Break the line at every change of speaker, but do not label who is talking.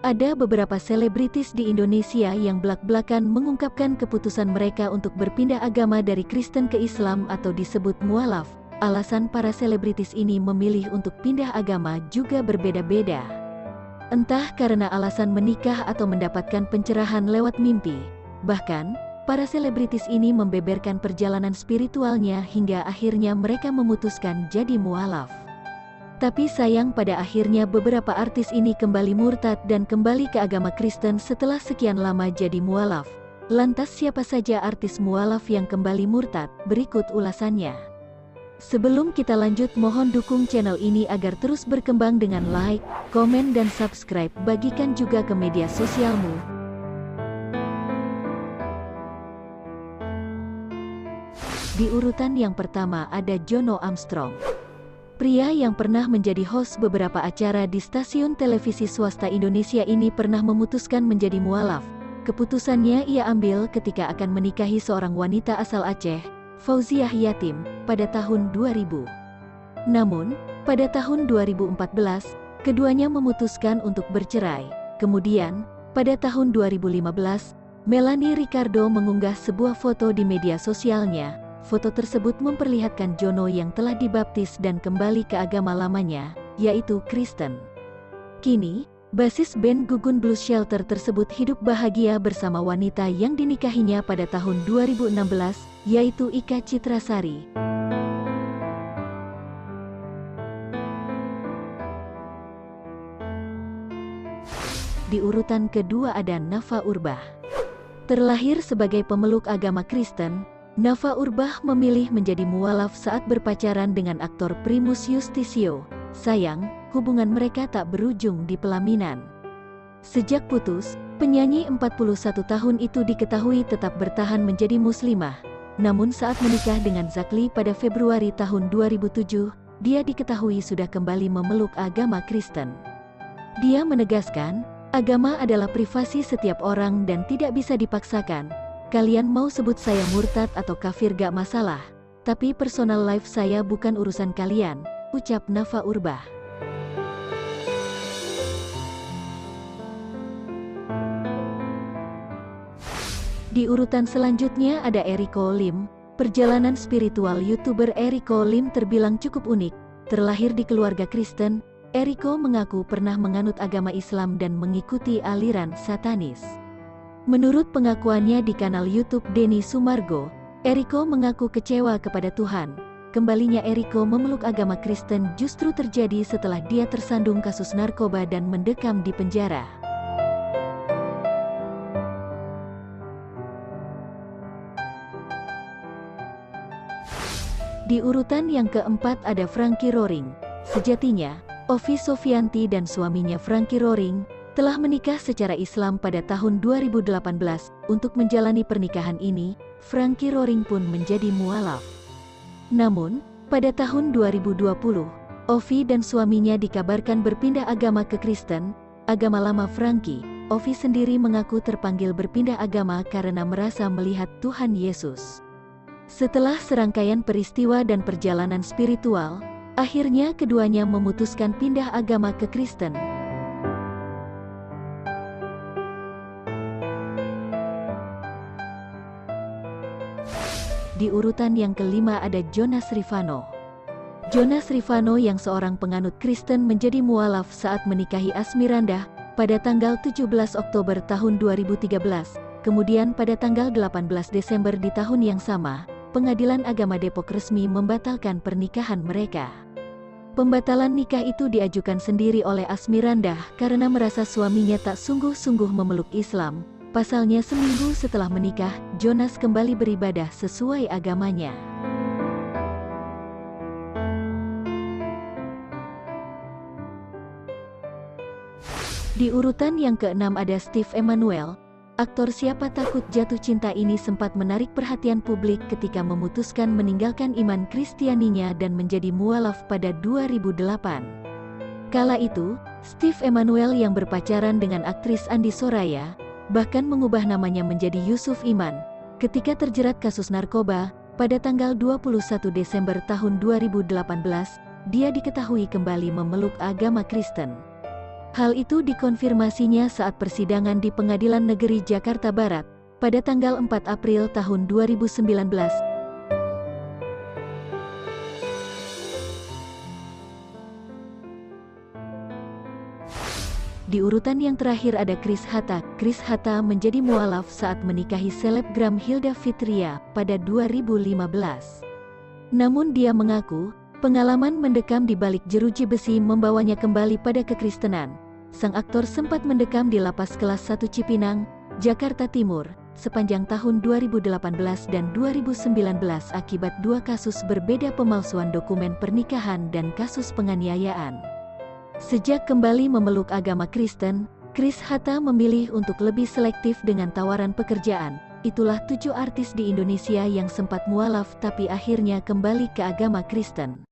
Ada beberapa selebritis di Indonesia yang belak-belakan mengungkapkan keputusan mereka untuk berpindah agama dari Kristen ke Islam atau disebut mualaf. Alasan para selebritis ini memilih untuk pindah agama juga berbeda-beda. Entah karena alasan menikah atau mendapatkan pencerahan lewat mimpi. Bahkan, para selebritis ini membeberkan perjalanan spiritualnya hingga akhirnya mereka memutuskan jadi mualaf. Tapi sayang pada akhirnya beberapa artis ini kembali murtad dan kembali ke agama Kristen setelah sekian lama jadi mualaf. Lantas siapa saja artis mualaf yang kembali murtad? Berikut ulasannya. Sebelum kita lanjut, mohon dukung channel ini agar terus berkembang dengan like, komen dan subscribe. Bagikan juga ke media sosialmu. Di urutan yang pertama ada Jono Armstrong. Pria yang pernah menjadi host beberapa acara di stasiun televisi swasta Indonesia ini pernah memutuskan menjadi mualaf. Keputusannya ia ambil ketika akan menikahi seorang wanita asal Aceh, Fauziah Yatim, pada tahun 2000. Namun, pada tahun 2014, keduanya memutuskan untuk bercerai. Kemudian, pada tahun 2015, Melanie Ricardo mengunggah sebuah foto di media sosialnya. Foto tersebut memperlihatkan Jono yang telah dibaptis dan kembali ke agama lamanya, yaitu Kristen. Kini, basis band Gugun Blues Shelter tersebut hidup bahagia bersama wanita yang dinikahinya pada tahun 2016, yaitu Ika Citrasari. Di urutan kedua ada Nafa Urbah. Terlahir sebagai pemeluk agama Kristen, Nafa Urbah memilih menjadi mualaf saat berpacaran dengan aktor Primus Yustisio. Sayang, hubungan mereka tak berujung di pelaminan. Sejak putus, penyanyi 41 tahun itu diketahui tetap bertahan menjadi muslimah. Namun saat menikah dengan Zakli pada Februari tahun 2007, dia diketahui sudah kembali memeluk agama Kristen. Dia menegaskan, agama adalah privasi setiap orang dan tidak bisa dipaksakan. Kalian mau sebut saya murtad atau kafir gak masalah, tapi personal life saya bukan urusan kalian, ucap Nafa Urbah. Di urutan selanjutnya ada Eriko Lim. Perjalanan spiritual YouTuber Eriko Lim terbilang cukup unik. Terlahir di keluarga Kristen, Eriko mengaku pernah menganut agama Islam dan mengikuti aliran satanis. Menurut pengakuannya di kanal YouTube Denny Sumargo, Eriko mengaku kecewa kepada Tuhan. Kembalinya Eriko memeluk agama Kristen justru terjadi setelah dia tersandung kasus narkoba dan mendekam di penjara. Di urutan yang keempat ada Frankie Roring. Sejatinya, Ovi Sofianti dan suaminya Frankie Roring telah menikah secara Islam pada tahun 2018. Untuk menjalani pernikahan ini, Frankie Roring pun menjadi mualaf. Namun, pada tahun 2020, Ovi dan suaminya dikabarkan berpindah agama ke Kristen, agama lama Frankie. Ovi sendiri mengaku terpanggil berpindah agama karena merasa melihat Tuhan Yesus. Setelah serangkaian peristiwa dan perjalanan spiritual, akhirnya keduanya memutuskan pindah agama ke Kristen. Di urutan yang kelima ada Jonas Rifano. Jonas Rifano yang seorang penganut Kristen menjadi mualaf saat menikahi Asmirandah pada tanggal 17 Oktober tahun 2013. Kemudian pada tanggal 18 Desember di tahun yang sama, Pengadilan Agama Depok resmi membatalkan pernikahan mereka. Pembatalan nikah itu diajukan sendiri oleh Asmirandah karena merasa suaminya tak sungguh-sungguh memeluk Islam. Pasalnya seminggu setelah menikah, Jonas kembali beribadah sesuai agamanya. Di urutan yang keenam ada Steve Emmanuel. Aktor Siapa Takut Jatuh Cinta ini sempat menarik perhatian publik ketika memutuskan meninggalkan iman Kristianinya dan menjadi mualaf pada 2008. Kala itu, Steve Emmanuel yang berpacaran dengan aktris Andi Soraya, bahkan mengubah namanya menjadi Yusuf Iman. Ketika terjerat kasus narkoba, pada tanggal 21 Desember tahun 2018, dia diketahui kembali memeluk agama Kristen. Hal itu dikonfirmasinya saat persidangan di Pengadilan Negeri Jakarta Barat pada tanggal 4 April tahun 2019. Di urutan yang terakhir ada Chris Hatta. Chris Hatta menjadi mualaf saat menikahi selebgram Hilda Fitria pada 2015. Namun dia mengaku, pengalaman mendekam di balik jeruji besi membawanya kembali pada kekristenan. Sang aktor sempat mendekam di Lapas Kelas 1 Cipinang, Jakarta Timur, sepanjang tahun 2018 dan 2019 akibat dua kasus berbeda pemalsuan dokumen pernikahan dan kasus penganiayaan. Sejak kembali memeluk agama Kristen, Chris Hatta memilih untuk lebih selektif dengan tawaran pekerjaan. Itulah 7 artis di Indonesia yang sempat mualaf tapi akhirnya kembali ke agama Kristen.